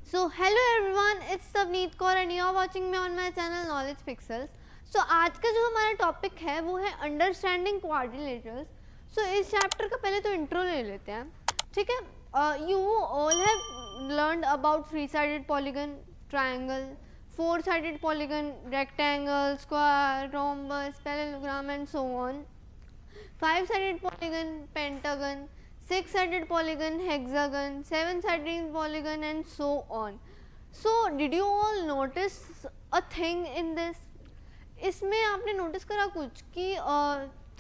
So hello everyone, it's Savneet Kaur and you are watching me on my channel Knowledge Pixels. So आज का जो हमारा topic है वो है अंडरस्टैंडिंग क्वाड्रिलेटरल्स. सो इस चैप्टर का पहले तो इंट्रो ले लेते हैं, ठीक है. You all have learned about three sided polygon, triangle, four sided polygon, rectangle, square, rhombus, parallelogram and so on. Five sided polygon, pentagon, six-sided polygon, hexagon, seven-sided polygon and so on. So did you all notice a thing in this? इसमें आपने notice करा कुछ कि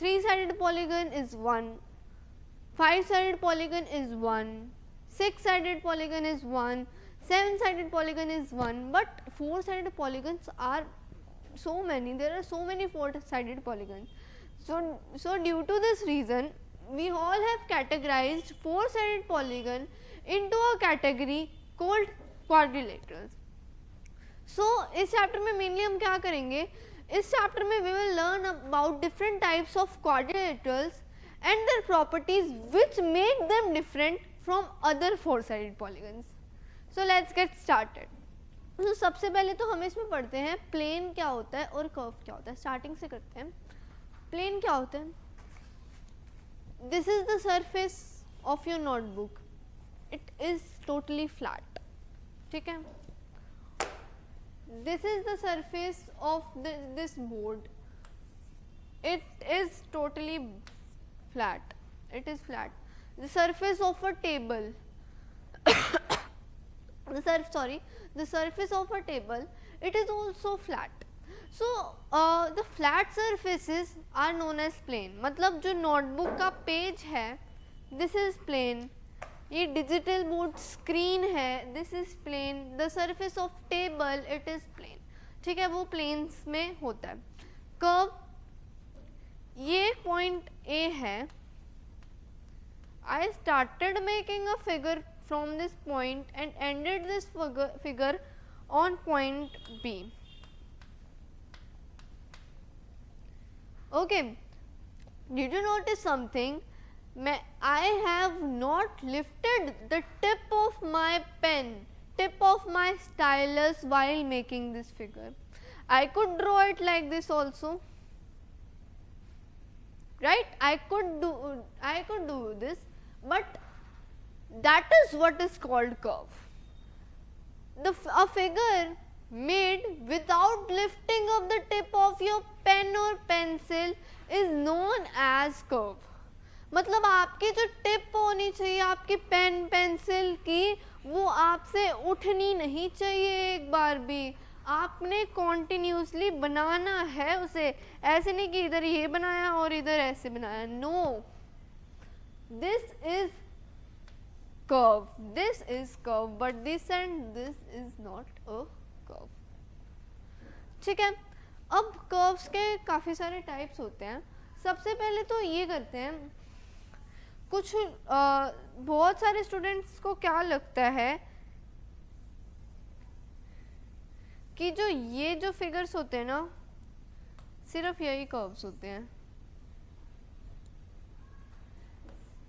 three-sided polygon is one, five-sided polygon is one, six-sided polygon is one, seven-sided polygon is one, but four-sided polygons are so many. There are so many four-sided polygons. So due to this reason, we all have categorized four-sided polygon into a category called quadrilaterals. So इस chapter में mainly हम क्या करेंगे, इस chapter में we will learn about different types of quadrilaterals and their properties which make them different from other four-sided polygons. So let's get started. तो सबसे पहले तो हम इसमें पढ़ते हैं प्लेन क्या होता है और कर्व क्या होता है. स्टार्टिंग से करते हैं. प्लेन क्या होता है? This is the surface of your notebook. It is totally flat. ठीक है. This is the surface of this board. It is totally flat. It is flat. The surface of a table. The surface of a table. It is also flat. So the flat surfaces are known as plane. मतलब जो notebook का page है, this is plane. ये digital board screen है, this is plane. The surface of table, it is plane. ठीक है, वो planes में होता है. कर्व, ये पॉइंट A है. I started making a figure from this point and ended this figure on point B. Okay, did you notice something? I have not lifted the tip of my pen, tip of my stylus while making this figure. I could draw it like this also, right? I could do this, but that is what is called curve. A figure made without lifting of the tip of your pen or pencil is known as curve. मतलब आपकी जो tip होनी चाहिए आपकी pen pencil की, वो आपसे उठनी नहीं चाहिए एक बार भी. आपने कॉन्टिन्यूसली बनाना है उसे. ऐसे नहीं कि इधर ये बनाया और इधर ऐसे बनाया. No, this is curve. This is curve, but this and this is not a curve. ठीक है. अब कर्व्स के काफ़ी सारे टाइप्स होते हैं. सबसे पहले तो ये करते हैं, कुछ बहुत सारे स्टूडेंट्स को क्या लगता है कि ये जो फिगर्स होते हैं ना, सिर्फ यही कर्व्स होते हैं.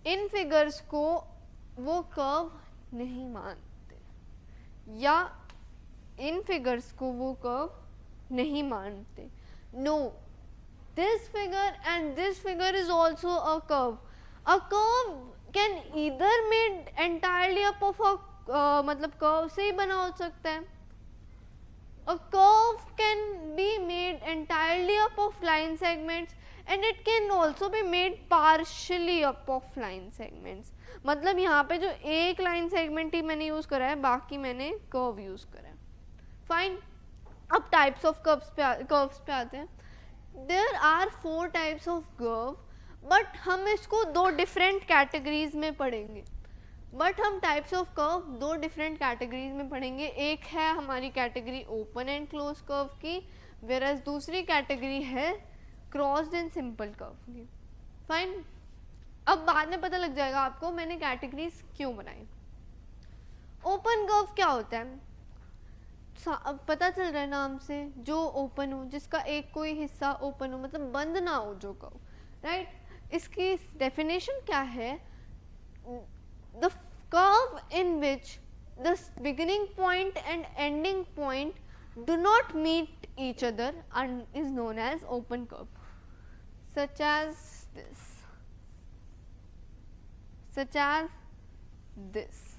इन फिगर्स को वो कर्व नहीं मानते, या इन फिगर्स को वो कर्व नहीं मानते. No, this figure and this figure is also a curve. A curve can either made entirely up of a मतलब कर्व से ही बना हो सकता है. A curve can be made entirely up of line segments and it can also be made partially up of line segments. मतलब यहाँ पे जो एक लाइन सेगमेंट ही मैंने यूज करा है, बाकी मैंने कर्व यूज करा है. फाइन. अब टाइप्स ऑफ कर्व्स पे आते हैं. There are 4 types of curve, but हम इसको दो डिफरेंट कैटेगरीज में पढ़ेंगे. हम टाइप्स ऑफ कर्व दो डिफरेंट कैटेगरीज में पढ़ेंगे. एक है हमारी category open and close curve की, वेयरएज दूसरी कैटेगरी है क्रॉस्ड एंड सिंपल कर्व की. फाइन. अब बाद में पता लग जाएगा आपको मैंने कैटेगरीज क्यों बनाई. ओपन कर्व क्या होता है? पता चल रहा है नाम से, जो ओपन हो, जिसका एक कोई हिस्सा ओपन हो, मतलब बंद ना हो जो कर्व, राइट. इसकी डेफिनेशन क्या है? The curve in which the beginning point and ending point do not meet each other and is known as open curve, such as this, such as this.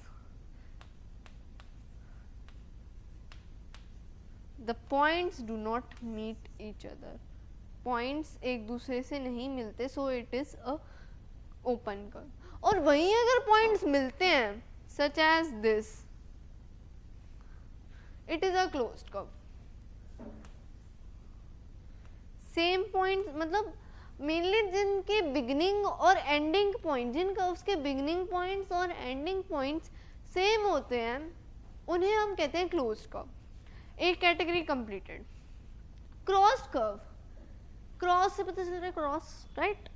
The points do not meet each other. Points एक दूसरे से नहीं मिलते, so it is a open curve. और वहीं अगर points मिलते हैं, such as this, it is a closed curve. Same points मतलब मेनली जिनके बिगिनिंग और एंडिंग पॉइंट, जिन कर्व्स के बिगिनिंग पॉइंट्स और एंडिंग पॉइंट्स सेम होते हैं, उन्हें हम कहते हैं क्लोज्ड कर्व. एक category completed. Crossed curve, cross से पता चल रहा है क्रॉस, राइट.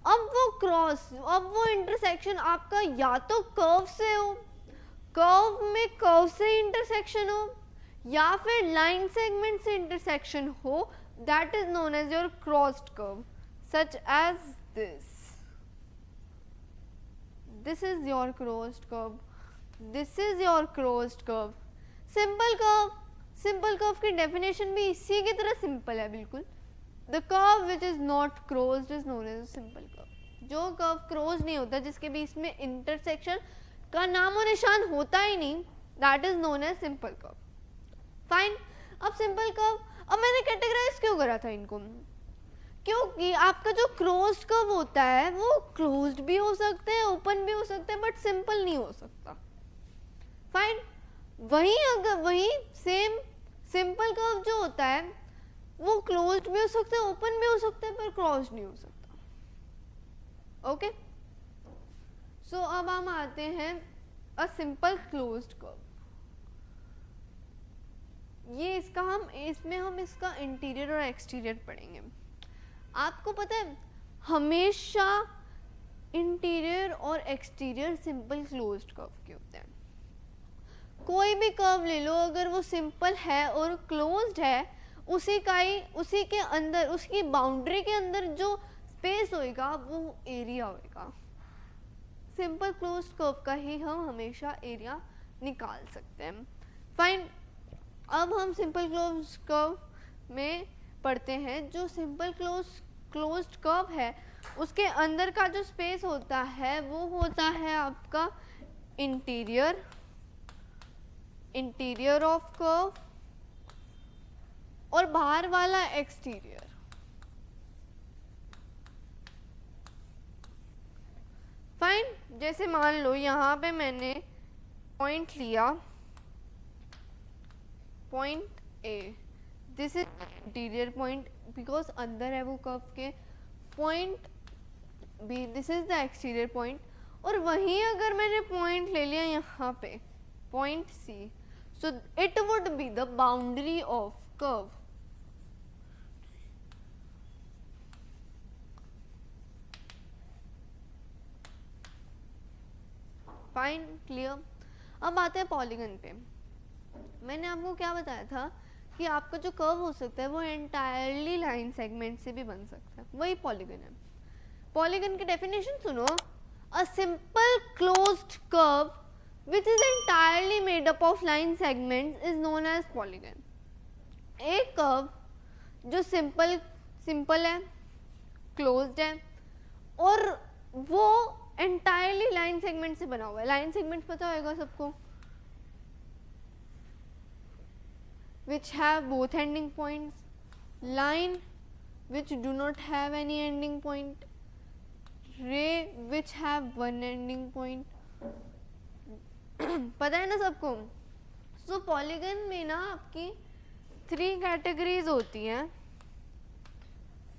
अब वो क्रॉस, अब वो इंटरसेक्शन आपका या तो कर्व से हो, कर्व में कर्व से इंटरसेक्शन हो, या फिर लाइन सेगमेंट से इंटरसेक्शन हो, that is known as your crossed curve, such as this. This is your crossed curve, this is your crossed curve. Simple curve, simple curve की definition भी इसी की तरह simple है बिल्कुल. The curve which is not crossed is known as a simple curve. जो curve crossed नहीं होता, जिसके बीच में intersection का नामो निशान होता ही नहीं, that is known as simple curve. Fine. अब simple curve, अब मैंने कैटेगराइज क्यों करा था इनको, क्योंकि आपका जो क्लोज्ड कर्व होता है वो क्लोज्ड भी हो सकते हैं, ओपन भी हो सकते हैं, बट सिंपल नहीं हो सकता. फाइन. वही सेम सिंपल कर्व जो होता है वो क्लोज्ड भी हो सकता है, ओपन भी हो सकता है, पर क्रॉस्ड नहीं हो सकता. ओके. सो अब हम आते हैं अ सिंपल क्लोज्ड कर्व. ये इसमें हम इसका इंटीरियर और एक्सटीरियर पढ़ेंगे. आपको पता है हमेशा इंटीरियर और एक्सटीरियर सिंपल क्लोज्ड कर्व के होते हैं. कोई भी कर्व ले लो, अगर वो सिंपल है और क्लोज्ड है, उसी के अंदर, उसकी बाउंड्री के अंदर जो स्पेस होएगा वो एरिया होएगा. सिंपल क्लोज्ड कर्व का ही हम हमेशा एरिया निकाल सकते हैं. फाइन. अब हम सिंपल क्लोज्ड कर्व में पढ़ते हैं. जो सिंपल क्लोज्ड कर्व है उसके अंदर का जो स्पेस होता है वो होता है आपका इंटीरियर ऑफ कर्व, और बाहर वाला एक्सटीरियर. फाइन. जैसे मान लो यहाँ पे मैंने पॉइंट लिया, point A, this is interior point because अंदर है वो कर्व के. Point B, this is the exterior point. और वहीं अगर मैंने पॉइंट ले लिया यहाँ पे point C, so it would be the boundary of curve. Fine. Clear. अब आते हैं पॉलीगन पे. मैंने आपको क्या बताया था कि आपका जो कर्व हो सकता है वो एंटायरली लाइन सेगमेंट से भी बन सकता है. वही पॉलीगन है. पॉलीगन की डेफिनेशन सुनो. A simple closed curve which is entirely made up of line segments is known as polygon. एक कर्व जो सिंपल है, क्लोज्ड है, और वो एंटायरली लाइन सेगमेंट से बना हुआ है. लाइन सेगमेंट पता होगा सबको, which have both ending points, line which do not have any ending point, ray which have one ending point. पता है ना सबको. सो पॉलीगन में ना आपकी 3 कैटेगरीज होती हैं.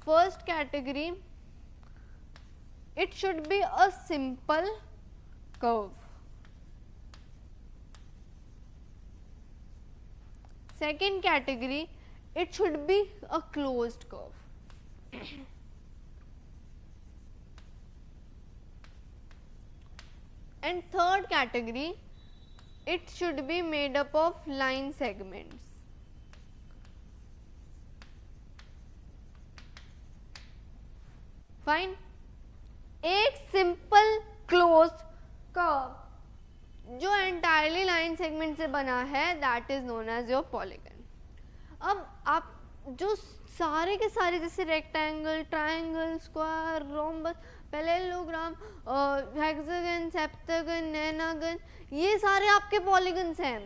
First category, it should be a simple curve. Second category, it should be a closed curve. And third category, it should be made up of line segments. Fine. एक सिंपल क्लोज्ड कर्व जो entirely line segment से बना है that is known as your polygon. अब आप जो सारे के सारे जैसे rectangle, triangle, square, rhombus, parallelogram, hexagon, septagon, nonagon, ये सारे आपके पॉलीगन्स हैं।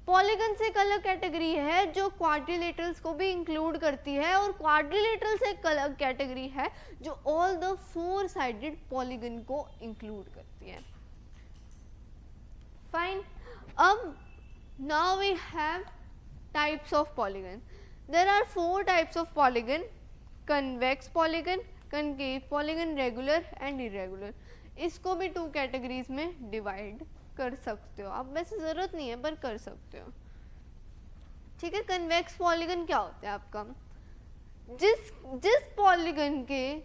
पॉलीगन से एक अलग कैटेगरी है जो क्वाड्रिलेटरल्स को भी इंक्लूड करती है, और क्वाड्रिलेटरल से एक अलग कैटेगरी है जो ऑल द 4 साइडेड पॉलीगन को इंक्लूड करती है। फाइन। अब now we have types of polygon. There are 4 types of polygon: convex polygon, concave polygon, regular and irregular. इसको भी 2 कैटेगरीज में डिवाइड कर सकते हो आप, वैसे जरूरत नहीं है पर कर सकते हो। ठीक है। कन्वेक्स पॉलीगन क्या होता है आपका? जिस पॉलीगन के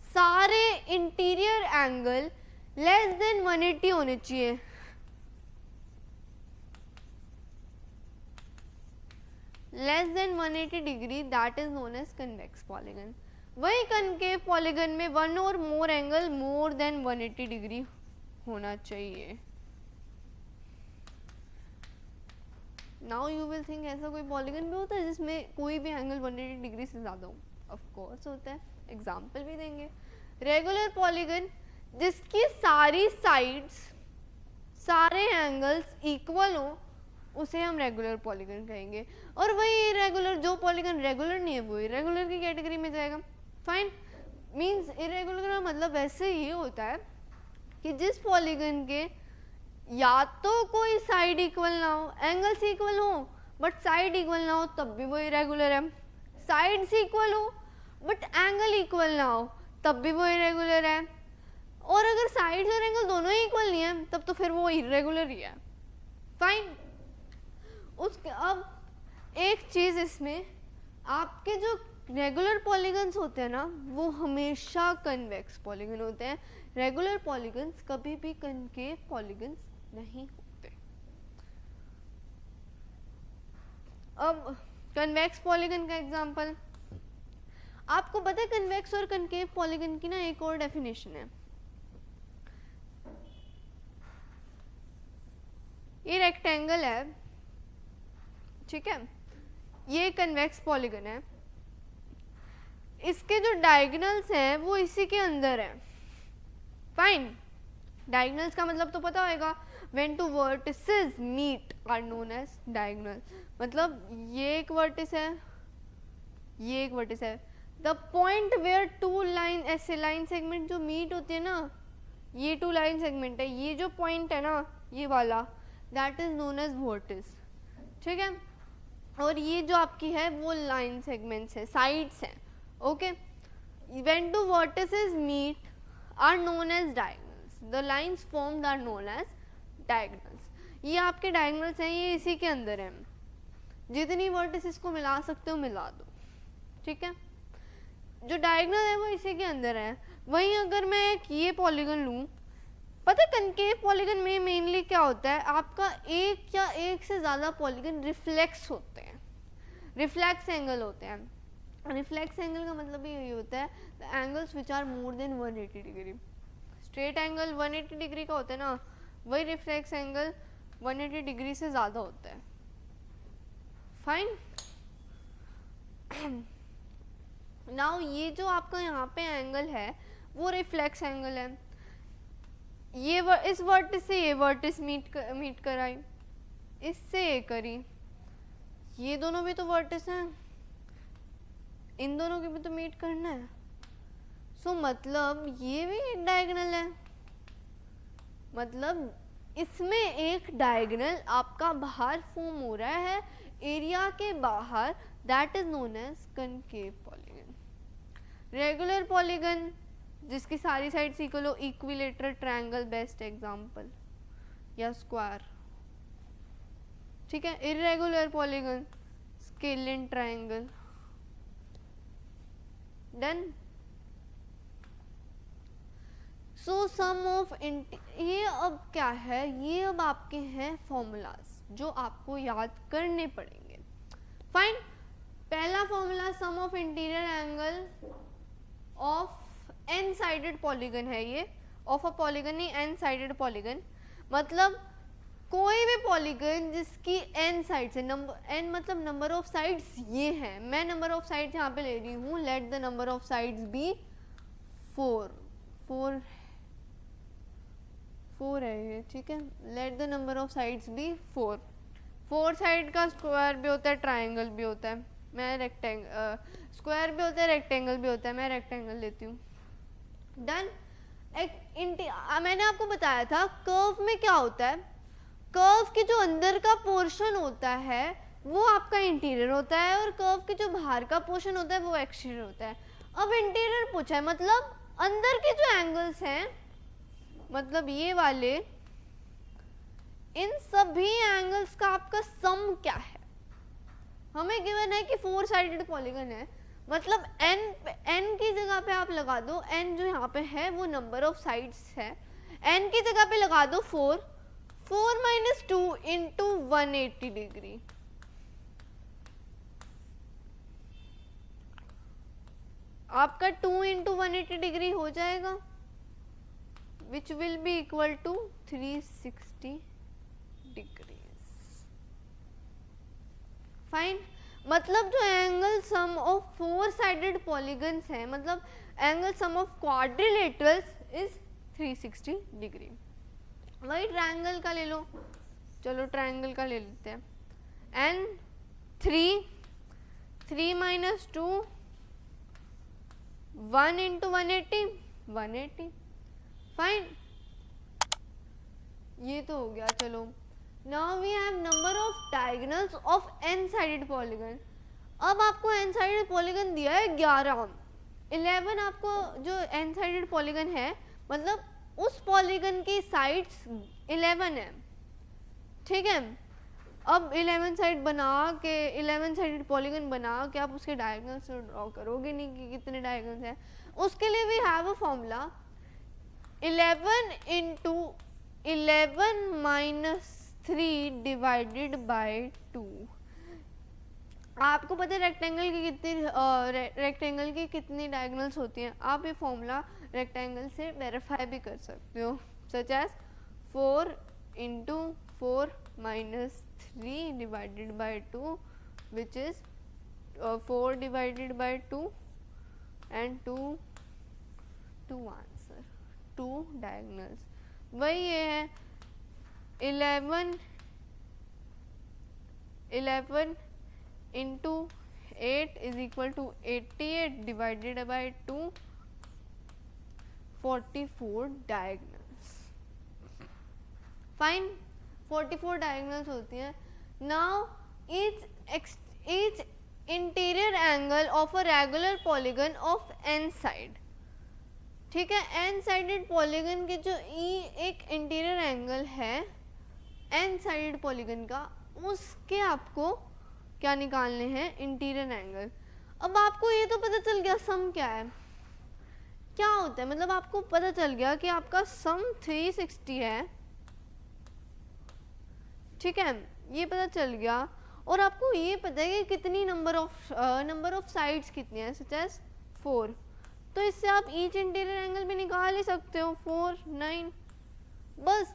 सारे इंटीरियर एंगल लेस देन 180 होने चाहिए, less than 180 degree, that is known as convex polygon. वही कनकेव पॉलीगन में 1 और more angle more than 180 degree होना चाहिए। नाउ यू विल थिंक ऐसा कोई पॉलीगन भी होता है जिसमें कोई भी एंगल 180 डिग्री से ज़्यादा हो? ऑफ कोर्स होता है, एग्जाम्पल भी देंगे। रेगुलर पॉलीगन जिसकी सारी साइड्स, सारे एंगल्स इक्वल हो, उसे हम रेगुलर पॉलीगन कहेंगे। और वही इरेगुलर, जो पॉलीगन रेगुलर नहीं है वो इरेगुलर की कैटेगरी में जाएगा। फाइन। मींस इरेगुलर का मतलब वैसे ही होता है कि जिस पॉलीगन के या तो कोई साइड इक्वल ना हो, एंगल्स इक्वल हो बट साइड इक्वल ना हो, तब भी वो इरेगुलर है। साइड्स इक्वल हो बट एंगल इक्वल ना हो, तब भी वो इरेगुलर है। और अगर साइड्स और एंगल दोनों ही इक्वल नहीं है, तब तो फिर वो इरेगुलर ही है। फाइन। उसके अब एक चीज इसमें, आपके जो रेगुलर पॉलीगन्स होते हैं ना, वो हमेशा कन्वेक्स पॉलीगन होते हैं। रेगुलर पॉलीगन्स कभी भी कनकेव पॉलीगन्स नहीं होते। अब कन्वेक्स पॉलीगन का एग्जांपल, आपको पता है कन्वेक्स और कनकेव पॉलीगन की ना एक और डेफिनेशन है। ये रेक्टेंगल है, ठीक है, ये कन्वेक्स पॉलीगन है, इसके जो डायगोनल्स हैं वो इसी के अंदर है। फाइन। डायगोनल्स का मतलब तो पता होगा, when two vertices meet are known as diagonal. मतलब ये एक वर्टिस है, ये एक वर्टिस है। द पॉइंट वेयर 2 लाइन, ऐसे लाइन सेगमेंट जो मीट होती है ना, ये 2 लाइन सेगमेंट है, ये जो पॉइंट है ना, ये वाला, that is known as vertex. ठीक है। और ये जो आपकी है वो लाइन सेगमेंट्स है, साइड्स हैं। Okay. When two vertices meet are known as diagonals, the lines formed are known as diagonals. ये आपके डायगोनल्स हैं, ये इसी के अंदर हैं। जितनी वर्टिसेस को मिला सकते हो मिला दो। ठीक है। जो डायगोनल है वो इसी के अंदर है। वहीं अगर मैं एक ये पॉलीगन लूँ, पता है कनकेव पॉलीगन में मेनली क्या होता है, आपका एक या एक से ज़्यादा पॉलीगन रिफ्लेक्स होते हैं, रिफ्लेक्स एंगल होते हैं। रिफ्लेक्स एंगल का मतलब यही होता है the angles which are more than 180 degree. Straight angle 180 degree का होता है ना, वही रिफ्लेक्स एंगल 180 डिग्री से ज़्यादा होता है। फाइन। नाउ ये जो आपका यहाँ पे एंगल है वो रिफ्लेक्स एंगल है। ये इस वर्टिस से ये वर्टिस मीट कराई, इससे ये करी, ये दोनों भी तो वर्टिस हैं, इन दोनों की भी तो मीट करना है। सो मतलब ये भी एक डायगोनल है, मतलब इसमें एक डायगोनल आपका बाहर फॉर्म हो रहा है एरिया के बाहर, that is known as concave polygon. Regular polygon जिसकी सारी साइड्स इक्वल हो, इक्विलेटरल ट्रायंगल बेस्ट एग्जांपल, या स्क्वायर। ठीक है। Irregular polygon scalene triangle. Done. So sum of ये अब क्या है, ये अब आपके हैं फॉर्मूलाज जो आपको याद करने पड़ेंगे। फाइन। पहला formula sum of interior angle of N sided polygon है, ये ऑफ अ पॉलीगन नहीं, एन साइडेड पॉलीगन। मतलब कोई भी पॉलीगन जिसकी n साइड्स है, n मतलब नंबर ऑफ साइड्स ये है, मैं नंबर ऑफ साइड्स यहाँ पे ले रही हूँ, let the number of sides be 4 है ये, ठीक है, let the number of sides be 4 side का स्क्वायर भी होता है, ट्राइंगल भी होता है, मैं स्क्वायर भी होता है, रेक्टेंगल भी होता है, मैं रेक्टेंगल लेती हूँ। डन। मैंने आपको बताया था कर्व में क्या होता है, कर्व के जो अंदर का पोर्शन होता है वो आपका इंटीरियर होता है और कर्व के जो बाहर का पोर्शन होता है वो एक्सटीरियर होता है। अब इंटीरियर पूछा है मतलब अंदर के जो एंगल्स हैं, मतलब ये वाले, इन सभी एंगल्स का आपका सम क्या है। हमें गिवन है कि 4 साइडेड पॉलीगन है, मतलब n की जगह पे आप लगा दो, n जो यहाँ पे है वो नंबर ऑफ साइड्स है, n की जगह पे लगा दो 4 माइनस 2 इंटू 180 डिग्री, आपका 2 इंटू 180 डिग्री हो जाएगा, which will be equal to 360 degrees. Fine. मतलब जो angle sum of 4 sided polygons है, मतलब angle sum of quadrilaterals is 360 degree. वही ट्रायंगल का ले लो, चलो ट्रायंगल का ले लेते हैं, एंड 3 माइनस 2 1 इंटू 180 फाइन, ये तो हो गया। चलो now we have number of diagonals of n sided polygon. अब आपको n साइडेड पॉलीगन दिया है 11 आपको जो n साइडेड पॉलीगन है, मतलब उस पॉलीगन की साइड्स 11 है, ठीक है। अब 11 साइड बना के 11 साइडेड पॉलीगन बना के आप उसके डायगोनल्स ड्रॉ करोगे नहीं कि कितने डायगोनल्स हैं। उसके लिए we have a formula 11 into 11 minus 3 divided by 2। आपको पता है रेक्टेंगल की कितनी डायगोनल्स होती हैं, आप ये फॉर्मूला रेक्टेंगल से वेरीफाई भी कर सकते हो, such as 4 into 4 minus 3 divided by 2 which is 4 divided by 2 and 2 answer 2 diagonals. वही ये है 11 into 8 is equal to 88 divided by 2 44 diagonals. Fine, 44 diagonals होती हैं। Now each interior angle of a regular polygon of n side, ठीक है, n sided polygon के जो एक इंटीरियर एंगल है n साइडेड पॉलीगन का, उसके आपको क्या निकालने हैं, इंटीरियर एंगल। अब आपको ये तो पता चल गया सम क्या है, क्या होता है, मतलब आपको पता चल गया कि आपका सम 360 है, ठीक है, ये पता चल गया। और आपको ये पता है कि कितनी नंबर ऑफ साइड्स कितनी है, सच एज 4, तो इससे आप ईच इंटीरियर एंगल भी निकाल ही सकते हो, 4 9। बस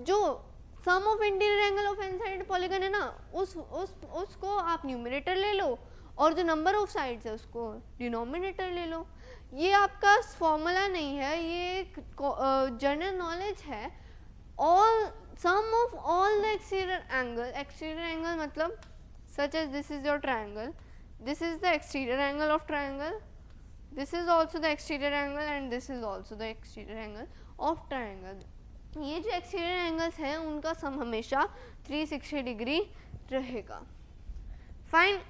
जो sum of interior angle of N side polygon है ना, उसको आप न्यूमरेटर ले लो और जो नंबर ऑफ साइड्स है उसको डिनोमिनेटर ले लो। ये आपका फॉर्मूला नहीं है, ये एक जनरल नॉलेज है। All sum of all the exterior angle मतलब such as this is your triangle, this is the exterior angle of triangle, this is also the exterior angle and this is also the exterior angle of triangle। ये जो exterior angles हैं उनका सम हमेशा 360 degree रहेगा। Fine,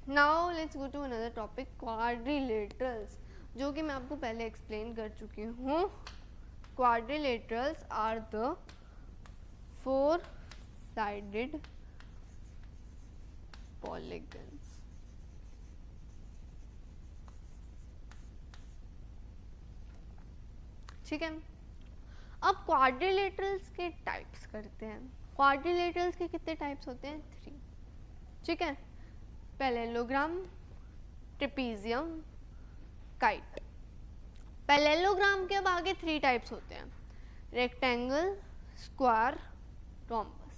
now let's go to another topic, quadrilaterals, जो कि मैं आपको पहले एक्सप्लेन कर चुकी हूँ। Quadrilaterals are the 4 sided polygons. ठीक है, अब क्वाड्रिलेटरल्स के टाइप्स करते हैं। क्वाड्रिलेटरल्स के कितने टाइप्स होते हैं, 3, ठीक है, पैरेललोग्राम, ट्रेपीजियम, काइट। पैरेललोग्राम के अब आगे 3 टाइप्स होते हैं, रेक्टेंगल, स्क्वायर रोम्बस।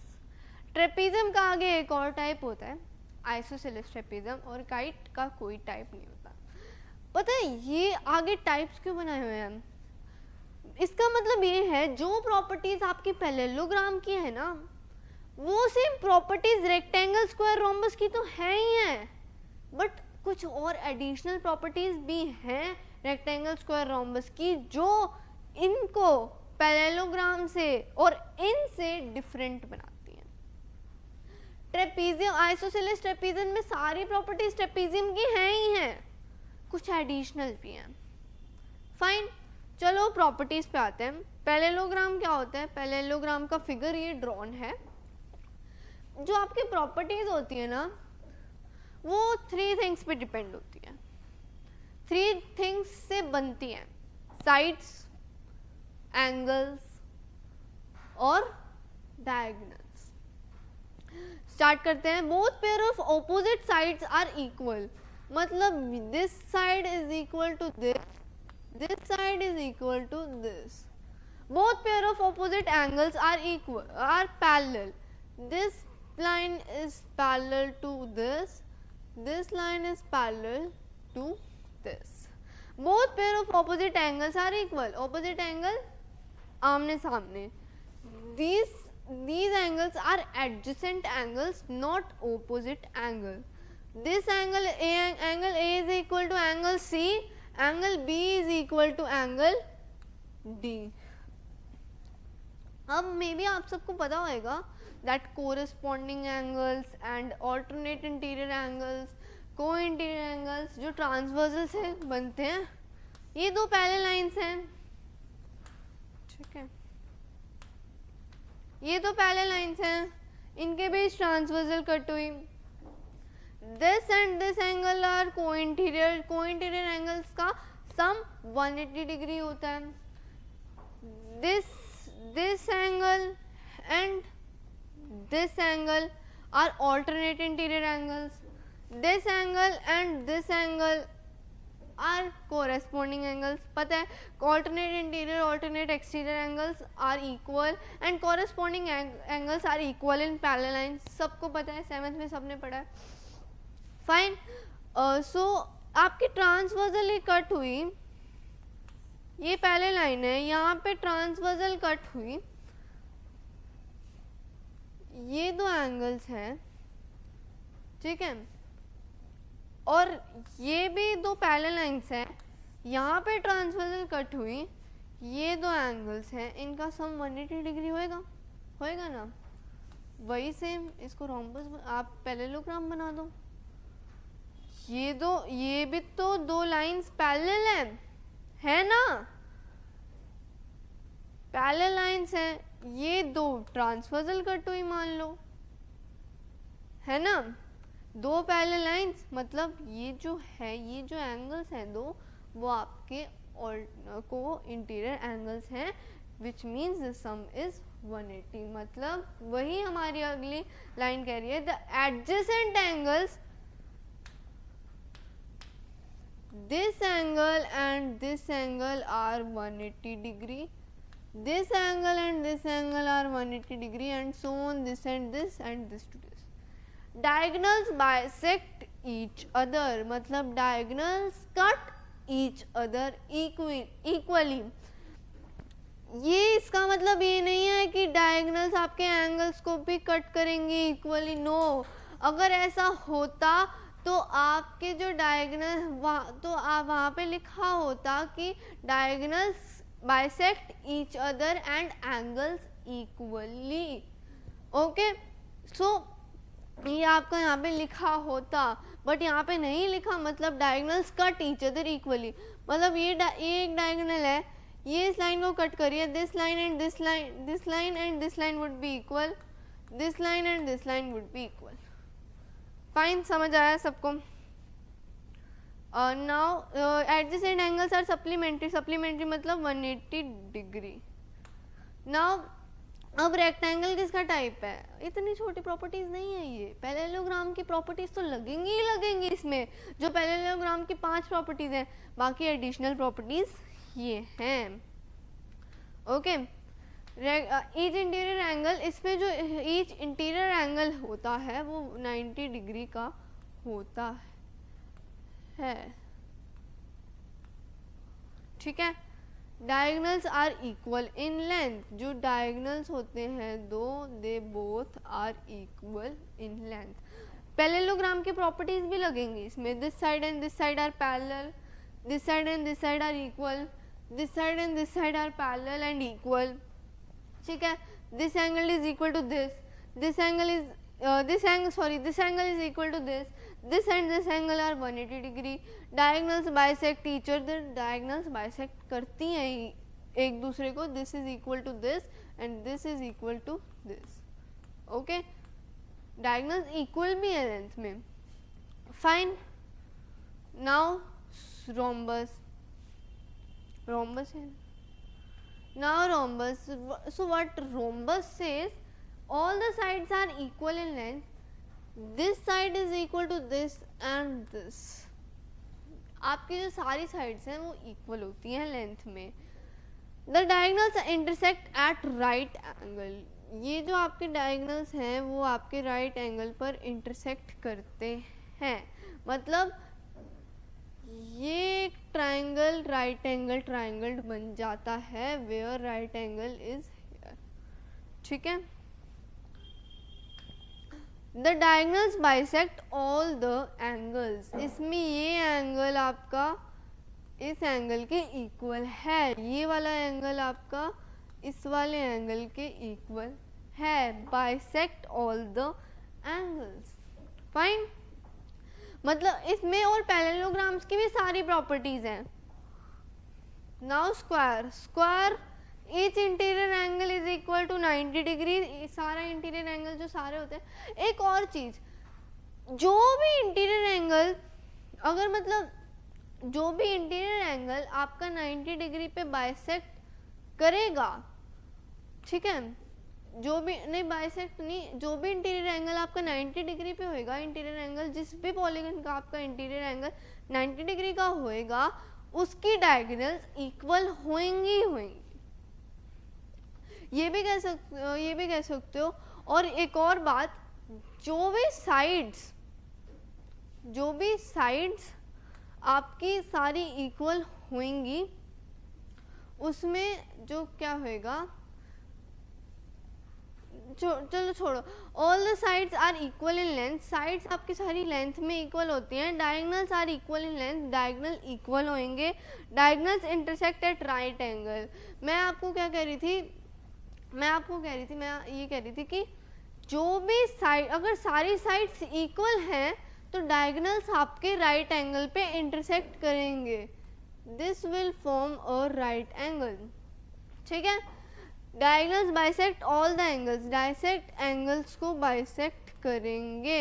ट्रेपीजियम का आगे एक और टाइप होता है आइसोसेलेस ट्रेपीजियम, और काइट का कोई टाइप नहीं होता। पता है ये आगे टाइप्स क्यों बनाए हुए हैं? इसका मतलब ये है जो प्रॉपर्टीज आपकी पैरेललोग्राम की है ना, वो same properties rectangle square rhombus की तो है ही है, बट कुछ और एडिशनल प्रॉपर्टीज भी हैं रेक्टेंगल स्क्वायर रोम्बस की जो इनको पैरेललोग्राम से और इनसे डिफरेंट बनाती हैं। ट्रेपीजियम, आइसोसेलेस ट्रेपीजियम में सारी प्रॉपर्टीज ट्रेपीजियम की हैं ही हैं, कुछ एडिशनल भी हैं। फाइन, चलो प्रॉपर्टीज पे आते हैं। पैरेललोग्राम क्या होता है? पैरेललोग्राम का फिगर ये ड्रॉन है। जो आपकी प्रॉपर्टीज होती है ना, वो 3 थिंग्स पे डिपेंड होती है, 3 थिंग्स से बनती हैं, साइड्स, एंगल्स और डायगोनल्स। स्टार्ट करते हैं। Both pair of opposite sides are equal, मतलब this side is equal to this side is equal to this. Both pair of opposite angles are parallel. This line is parallel to this line is parallel to this. Both pair of opposite angles are equal. Opposite angle आमने सामने. These angles are adjacent angles, not opposite angle. This angle A is equal to angle C. Angle B is equal to angle D. अब may be आप सबको पता होगा that corresponding angles and alternate interior angles, co-interior angles जो transversal से बनते हैं, ये 2 पैरेलल लाइंस हैं, ठीक है, ये 2 पैरेलल लाइंस हैं, इनके बीच ट्रांसवर्सल कट हुई। This and this angle are co-interior angles का sum 180 डिग्री होता है। This angle and this angle are alternate interior angles. This angle and this angle are corresponding angles. पता है alternate interior, alternate exterior angles are equal and corresponding angles are equal in parallel lines. सबको पता है, 7th में सबने पढ़ा है। Fine, सो आपकी ट्रांसवर्सल कट हुई, ये पहले लाइन है, यहाँ पे ट्रांसवर्सल कट हुई, ये 2 एंगल्स हैं, ठीक है, और ये भी 2 पैरेलल लाइंस हैं, यहाँ पे ट्रांसवर्सल कट हुई, ये 2 एंगल्स हैं, इनका सम 180 डिग्री होएगा ना। वही सेम इसको रोम्बस आप पैरेललोग्राम बना दो। ये भी तो 2 लाइंस पैरेलल है ना, पैरेलल लाइंस हैं, ये 2 ट्रांसवर्सल कट हुई मान लो, है ना, 2 पैरेलल लाइंस, मतलब ये जो है, ये जो एंगल्स हैं 2, वो आपके को इंटीरियर एंगल्स हैं, which means the some is 180। मतलब वही हमारी अगली लाइन कह रही है, the adjacent angles, this angle and this angle are 180 degree, this angle and this angle are 180 degree, and so on, this and this and this to this. Diagonals bisect each other, मतलब diagonals cut each other equally. ये इसका मतलब ये नहीं है कि diagonals आपके angles को भी कट करेंगे इक्वली, नो। अगर ऐसा होता तो आपके जो डायगोनल तो आप वहाँ पे लिखा होता कि diagonals bisect each other and angles equally, okay. So ये आपका यहाँ पे लिखा होता, बट यहाँ पे नहीं लिखा, मतलब diagonals cut each other equally, मतलब ये एक डायगोनल है, ये इस लाइन को कट करिए, this line and this line and this line would be equal, this line and this line would be equal. Fine, समझ आया सबको? Now adjacent angles are supplementary मतलब 180 डिग्री। नाउ अब रेक्टेंगल किसका टाइप है? इतनी छोटी प्रॉपर्टीज नहीं है ये, पैरेललोग्राम की प्रॉपर्टीज तो लगेंगी ही लगेंगी इसमें, जो पैरेललोग्राम की 5 प्रॉपर्टीज हैं, बाकी एडिशनल प्रॉपर्टीज ये हैं, ओके। ईच इंटीरियर एंगल, इसमें जो ईच इंटीरियर एंगल होता है वो 90 डिग्री का होता है, ठीक है। Diagonals are equal in length, जो डायगनल्स होते हैं दो, they both are equal in length. Parallelogram की प्रॉपर्टीज भी लगेंगी इसमें, this side and this side are parallel, this side and this side are equal, this side and this side are parallel and equal, ठीक है। This angle is equal to this angle is this angle is equal to this and this angle are 180 degree, diagonals bisect each other, diagonals bisect करती हैं एक दूसरे को, this is equal to this and this is equal to this, okay, diagonals equal भी है length में, fine। now rhombus है, now rhombus, so what rhombus says, all the sides are equal in length, this side is equal to this and this, आपकी जो सारी sides हैं वो equal होती हैं लेंथ में। the diagonals intersect at right angle, ये जो आपके डायगनल्स हैं वो आपके राइट एंगल पर इंटरसेक्ट करते हैं, मतलब ये ट्राइंगल राइट एंगल ट्राइंगल बन जाता है where right angle is here, ठीक है। The diagonals bisect all the angles, इसमें ये एंगल आपका इस एंगल के इक्वल है, ये वाला एंगल आपका इस वाले एंगल के इक्वल है, bisect all the angles, fine. मतलब इसमें और पैरेललोग्राम्स की भी सारी प्रॉपर्टीज हैं। Now square each interior angle is equal to 90 degree, सारा इंटीरियर एंगल जो सारे होते हैं। एक और चीज, जो भी इंटीरियर एंगल, अगर मतलब जो भी इंटीरियर एंगल आपका 90 डिग्री पे बाइसेक्ट करेगा, ठीक है, जो भी नहीं बाइसेक्ट नहीं, जो भी इंटीरियर एंगल आपका 90 डिग्री पे होएगा, इंटीरियर एंगल जिस भी पॉलीगन का आपका इंटीरियर एंगल 90 डिग्री का होएगा, उसकी डायगोनल्स इक्वल होंगी होंगी, ये भी कह सकते हो। और एक और बात, जो भी साइड्स आपकी सारी इक्वल होंगी, उसमें जो क्या होएगा, चलो छोड़ो, all the sides are equal in length, sides आपकी सारी लेंथ में इक्वल होती हैं, diagonals are equal in length, diagonal equal होंगे, diagonals intersect at right angle. मैं ये कह रही थी कि जो भी साइड, अगर सारी साइड्स इक्वल हैं तो डायगोनल्स आपके राइट एंगल पे इंटरसेक्ट करेंगे, this will form a right angle, ठीक है। Diagonals bisect all the angles, dissect angles को बाइसेक्ट करेंगे,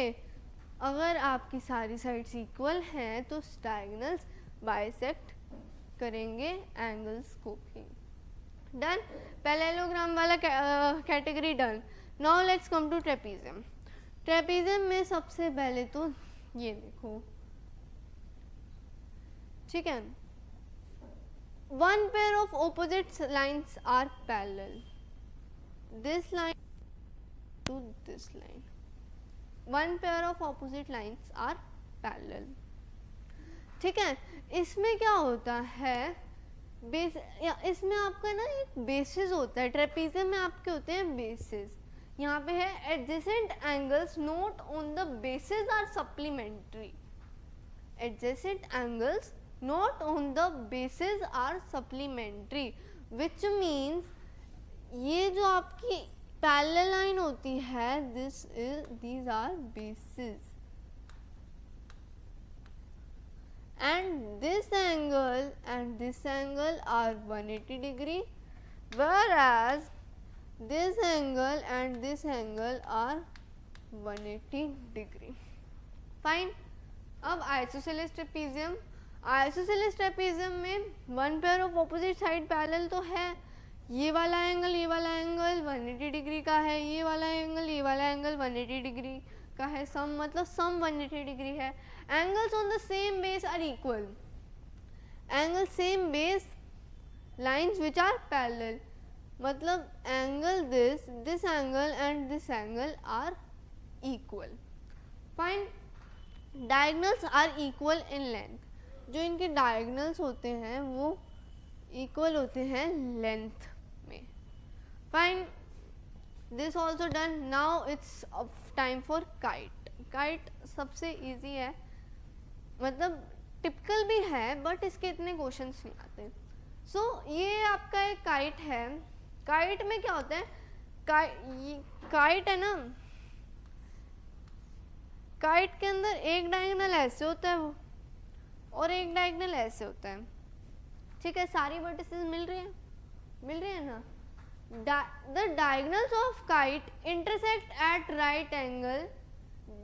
अगर आपकी सारी साइड्स इक्वल हैं तो डायगोनल्स बाइसेक्ट करेंगे एंगल्स को भी। डन, पैरेललोग्राम वाला category done. Now let's come to trapezium. Trapezium में सबसे पहले तो ये देखो, ठीक है, one pair of opposite lines are parallel, this line to this line, one pair of opposite lines are parallel, ठीक है। इसमें क्या होता है, इसमें आपका ना एक बेसिस होता है, ट्रेपीजियम में आपके होते हैं बेसिस, यहाँ पे है adjacent angles not on the basis are supplementary, adjacent angles not on the bases are supplementary, which means ये जो आपकी parallel line होती है, these are bases, and this angle and this angle are 180 degree, whereas this angle and this angle are 180 degree, fine। अब isosceles trapezium, isosceles trapezium में one pair of opposite side parallel तो है, ये वाला angle 180 degree का है, ये वाला एंगल 180 डिग्री का है, सम 180 डिग्री है। Angles on the same base are equal, angle same base lines which are parallel, मतलब angle this angle and this angle are equal. Fine. Diagonals are equal in length. जो इनके diagonals होते हैं वो equal होते हैं length में. Fine. This also done. Now it's time for kite. Kite सबसे इजी है, मतलब टिपिकल भी है बट इसके इतने क्वेश्चंस नहीं आते. सो ये आपका एक काइट है. काइट में क्या होता है, काइट है ना, काइट के अंदर एक डायगोनल ऐसे होता है वो, और एक डायगोनल ऐसे होता है. ठीक है, सारी वर्टिसेस मिल रही है ना. The diagonals of kite intersect at right angle.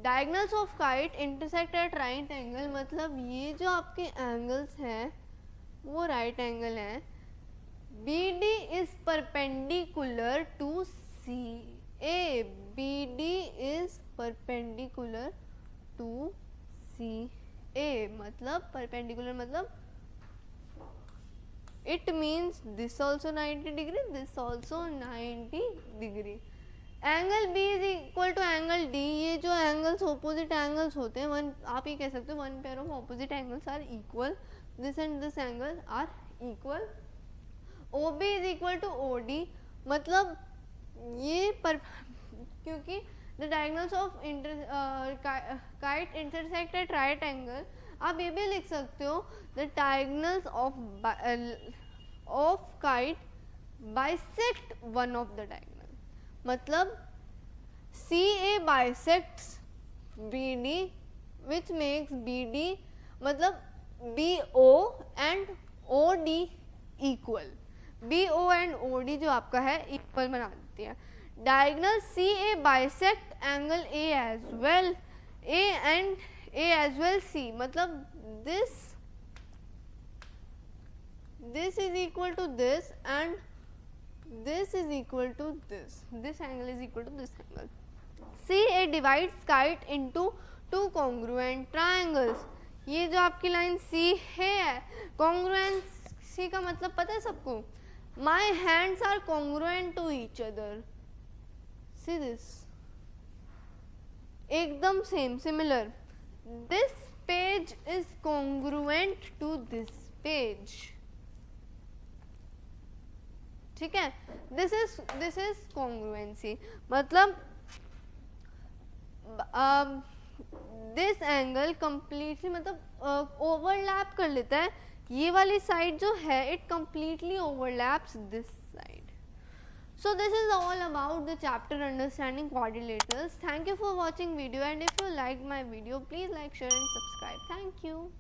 Diagonals of kite intersect at right angle मतलब ये जो आपके एंगल्स हैं वो राइट एंगल हैं. BD is perpendicular to CA. BD is perpendicular to CA. मतलब perpendicular मतलब it means this also 90 degree, this also 90 degree. Angle B is equal to angle D. ये जो एंगल्स ऑपोजिट एंगल्स होते हैं, one आप ये कह सकते हो one pair of opposite angles are equal. This and this angle are equal. OB is equal to OD. मतलब ये क्योंकि the diagonals of kite intersect at right angle. आप ये भी लिख सकते हो the diagonals of kite bisect one of the diagonal. मतलब CA bisects BD which makes BD मतलब BO and OD equal. BO and OD जो आपका है इक्वल बना देती है. Diagonal CA bisect angle A as well. A and A as well C. मतलब this is equal to this and this is equal to this. This angle is equal to this angle. CA divides kite into two congruent triangles. ये जो आपकी line C है, congruency का मतलब पता है सबको? My hands are congruent to each other. See this. एकदम same, similar. This page is congruent to this page. ठीक है, दिस इज कॉन्ग्रुएंसी. मतलब दिस एंगल कंप्लीटली मतलब ओवरलैप कर लेता है. ये वाली साइड जो है it completely overlaps this side. So this is all about the chapter understanding quadrilaterals. Thank you for watching video and if you like my video please like share and subscribe. Thank you.